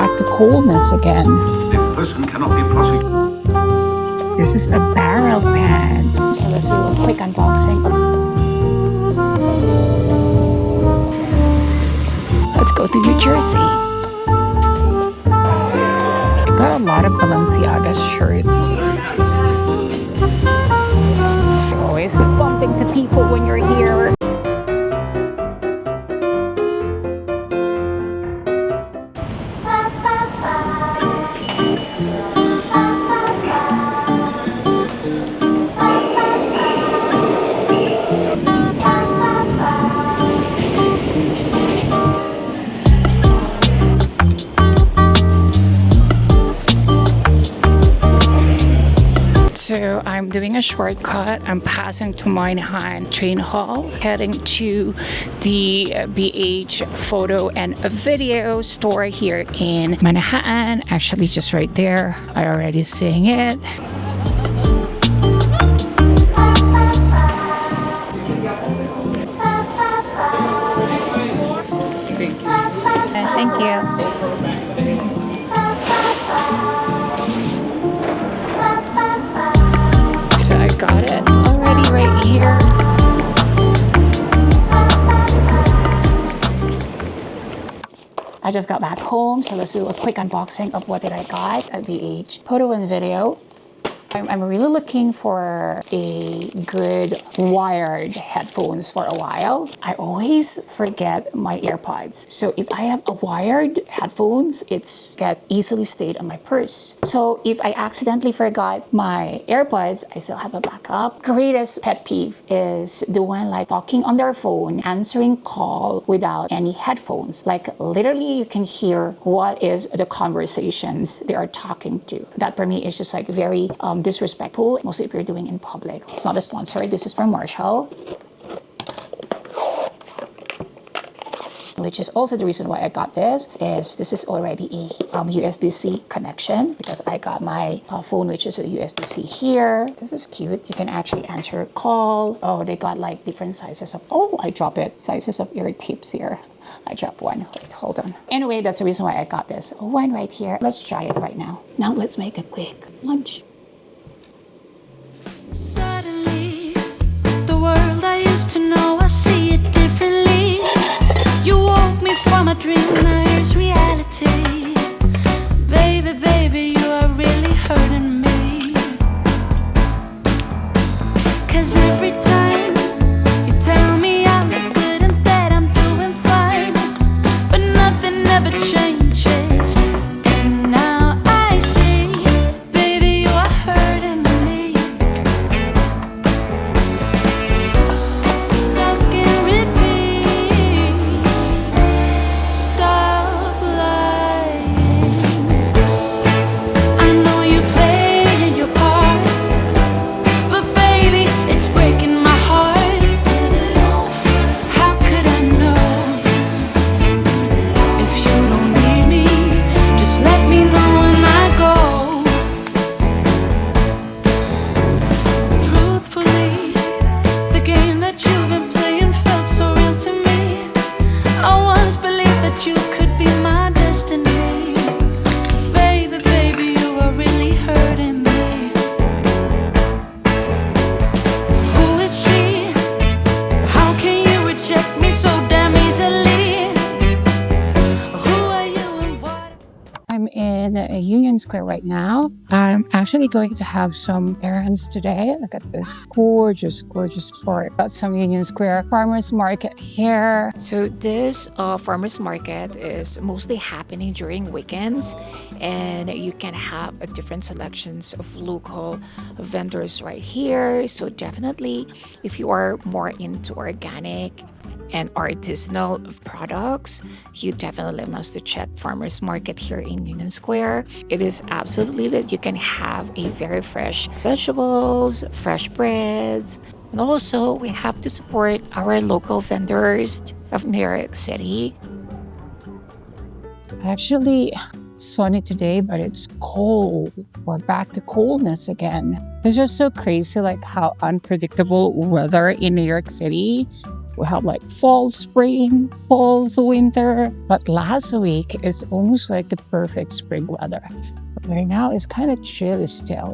back to coolness again. A person cannot be prosecuted. This is a barrel pants. So let's do a quick unboxing. Let's go to New Jersey. I got a lot of Balenciaga shirt. Always bumping to people when you're here. So I'm doing a shortcut. I'm passing to Mabuhay train hall, heading to the BH photo and video store here in Manhattan. Actually, just right there. I already seeing it. Thank you. So I got it already right here. I just got back home, so let's do a quick unboxing of what did I got at BH photo and video. I'm really looking for a good wired headphones for a while. I always forget my AirPods. So if I have a wired headphones, it's get easily stayed on my purse. So if I accidentally forgot my AirPods, I still have a backup. Greatest pet peeve is the one like talking on their phone, answering call without any headphones. Like literally you can hear what is the conversations they are talking to. That for me is just like very disrespectful, mostly if you're doing in public. It's not a sponsor. This is from Marshall, which is also the reason why I got this. This is already a USB-C connection because I got my phone, which is a USB-C here. This is cute. You can actually answer a call. Oh, they got like different sizes of, oh, I drop it. Sizes of ear tips here. I dropped one. Wait, hold on. Anyway, that's the reason why I got this. One right here. Let's try it right now. Now let's make a quick lunch. Suddenly, the world I used to know, I see it differently. You woke me from a dream, now here's reality. Baby, baby, you are really hurting me. 'Cause every time you tell me I look good and that I'm doing fine, but nothing ever changes. And now I see, baby, you are hurting me. Stuck in repeat. Stop lying. I know you're playing your part, but baby, it's breaking my heart. How could I know? If you don't need me, just let me know when I go. Truthfully, the game that you've been playing felt so real to me. I once believed that you could be my destiny. Baby, baby, you are really hurting me. Who is she? How can you reject me so damn easily? Who are you and what? I'm in Union Square right now. I'm actually going to have some errands today. Look at this gorgeous, gorgeous part. Got some Union Square farmers market here. So this farmers market is mostly happening during weekends, and you can have a different selections of local vendors right here. So definitely, if you are more into organic and artisanal products, you definitely must check farmers market here in Union Square. It is absolutely that you can have a very fresh vegetables, fresh breads, and also we have to support our local vendors of New York City. Actually, sunny today, but it's cold. We're back to coldness again. It's just so crazy like how unpredictable weather in New York City. We have like fall, spring, fall, winter. But last week is almost like the perfect spring weather. But right now it's kind of chilly still.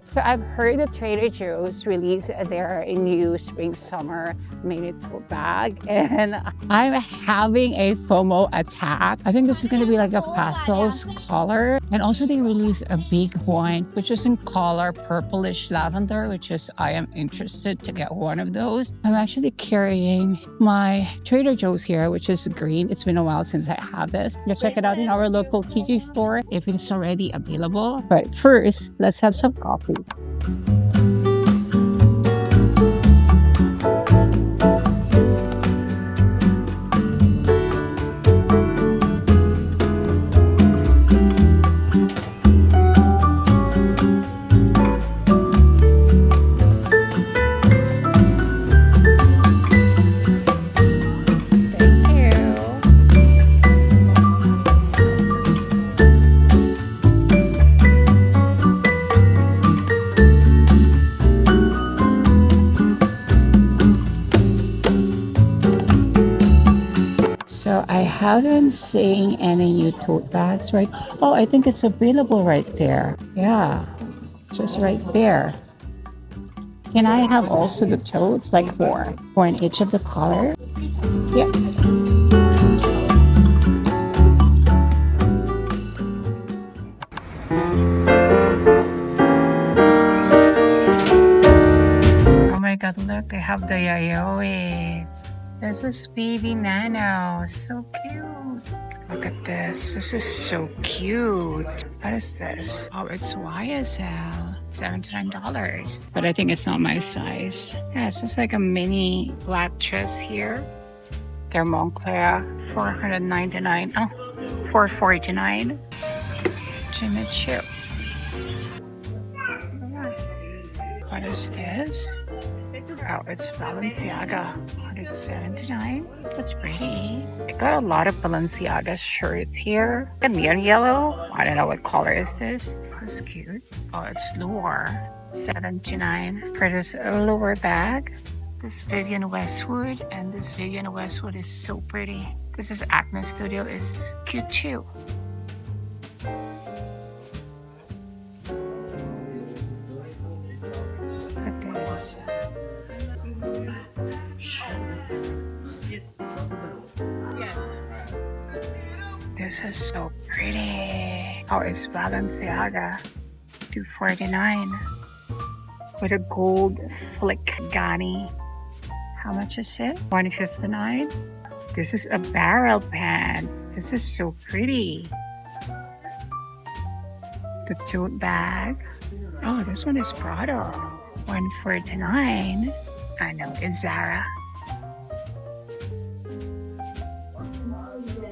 So I've heard that Trader Joe's released their new spring summer mini tote bag, and I'm having a FOMO attack. I think this is going to be like a pastels color, and also they released a big one which is in color purplish lavender, which is I am interested to get one of those. I'm actually carrying my Trader Joe's here, which is green. It's been a while since I have this. You check it out in our local TJ store if it's already available. But first, let's have some coffee. So I haven't seen any new tote bags, right? Oh, I think it's available right there. Yeah, just right there. Can I have also the totes, like four in each of the color? Yeah. Oh my God, look, they have the Yayoi. This is baby Nano, so cute. Look at this, this is so cute. What is this? Oh, it's YSL, $79. But I think it's not my size. Yeah, it's just like a mini black dress here. They're Moncler, $499, oh, $449. Jimmy Choo. What is this? Oh, it's Balenciaga, $179. That's pretty. I got a lot of Balenciaga shirts here. A neon yellow. I don't know what color is this. This is cute. Oh, it's Lure, $79 for this Lure bag. This Vivienne Westwood, and this Vivienne Westwood is so pretty. This is Acne Studio, is cute too. Look at this. This is so pretty. Oh, it's Balenciaga, $249 with a gold flick Ghani. How much is it? $159. This is a barrel pants. This is so pretty. The tote bag. Oh, this one is Prada. $149. I know, it's Zara.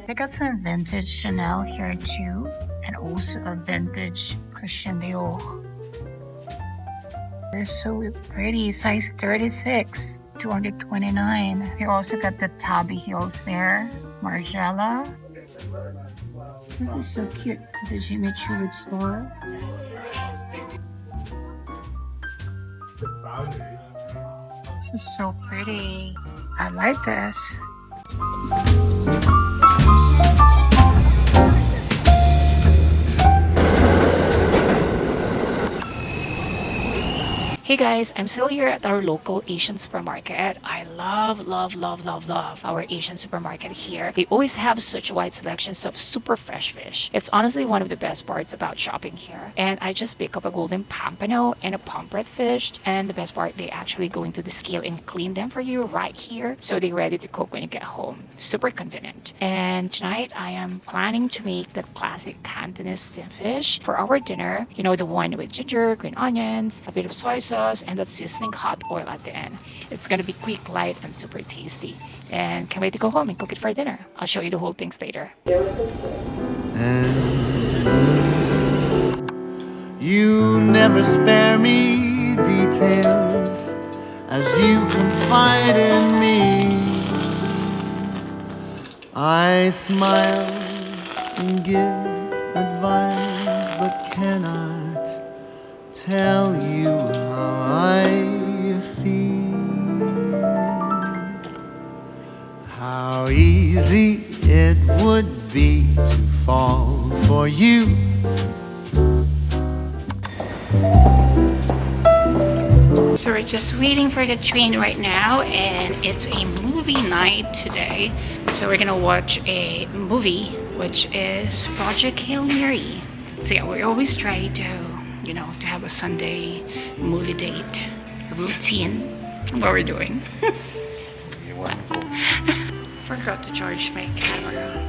I got some vintage Chanel here too, and also a vintage Christian Dior. They're so pretty, size 36, $229. You also got the Tabby heels there, Margiela. This is so cute, the Jimmy Choo store. This is so pretty. I like this. Hey guys, I'm still here at our local Asian supermarket. I love our Asian supermarket here. They always have such wide selections of super fresh fish. It's honestly one of the best parts about shopping here. And I just pick up a golden pompano and a pomfret fish. And the best part, they actually go into the scale and clean them for you right here. So they're ready to cook when you get home. Super convenient. And tonight I am planning to make that classic Cantonese steamed fish for our dinner. You know, the one with ginger, green onions, a bit of soy sauce, and that sizzling hot oil at the end. It's gonna be quick, light, and super tasty. And can't wait to go home and cook it for dinner. I'll show you the whole things later. And you never spare me details as you confide in me. I smile and give advice, but cannot tell you how how easy it would be to fall for you. So we're just waiting for the train right now, and it's a movie night today. So we're gonna watch a movie, which is Project Hail Mary. So yeah, we always try to, to have a Sunday movie date routine. What we're doing. Forgot to charge my camera.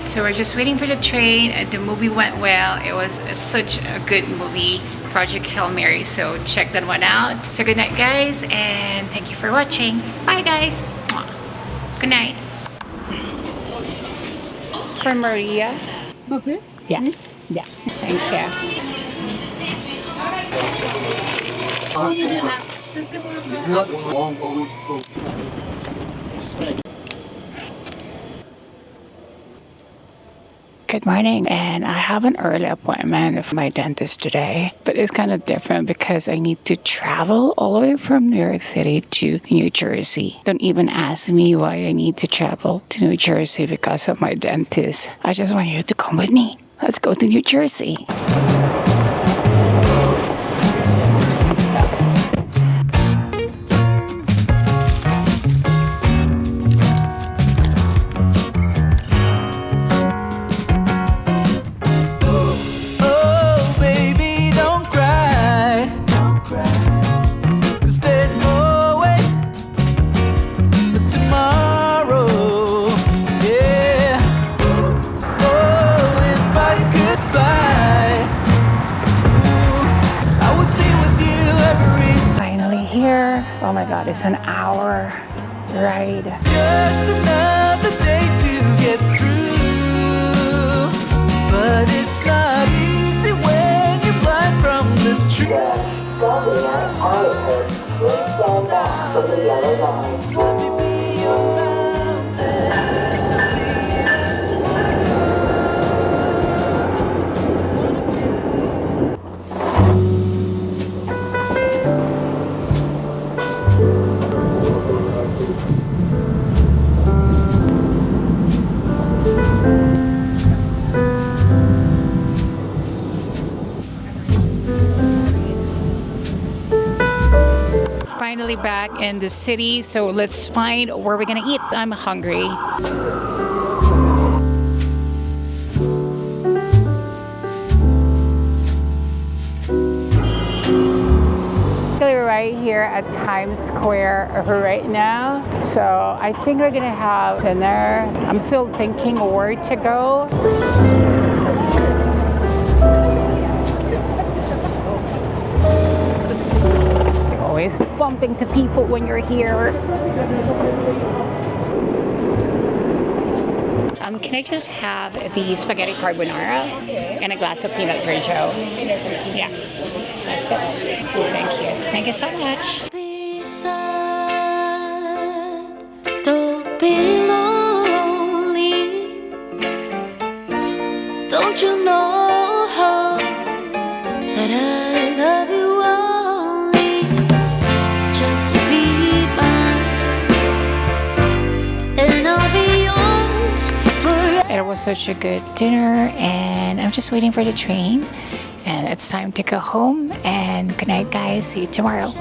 So we're just waiting for the train. The movie went well. It was such a good movie, Project Hail Mary. So check that one out. So good night, guys, and thank you for watching. Bye, guys. Mwah. Good night. For Maria. Okay. Yeah. Yeah. Thank you. Good morning, and I have an early appointment with my dentist today, but it's kind of different because I need to travel all the way from New York City to New Jersey. Don't even ask me why I need to travel to New Jersey because of my dentist. I just want you to come with me. Let's go to New Jersey. Oh my God, it's an hour ride. Just another day to get through, but it's not easy when you're blind from the truth. Let me be your mountain. Finally back in the city, so let's find where we're gonna eat. I'm hungry. We're right here at Times Square right now, so I think we're gonna have dinner. I'm still thinking where to go. Always bumping to people when you're here. Can I just have the spaghetti carbonara and a glass of peanut grigio? Yeah, that's it. Thank you. Thank you so much. Be sad, don't be lonely. Don't you know that I love you only? Just be mine, and I'll be yours forever. It was such a good dinner, and I'm just waiting for the train. And it's time to go home. And good night, guys. See you tomorrow.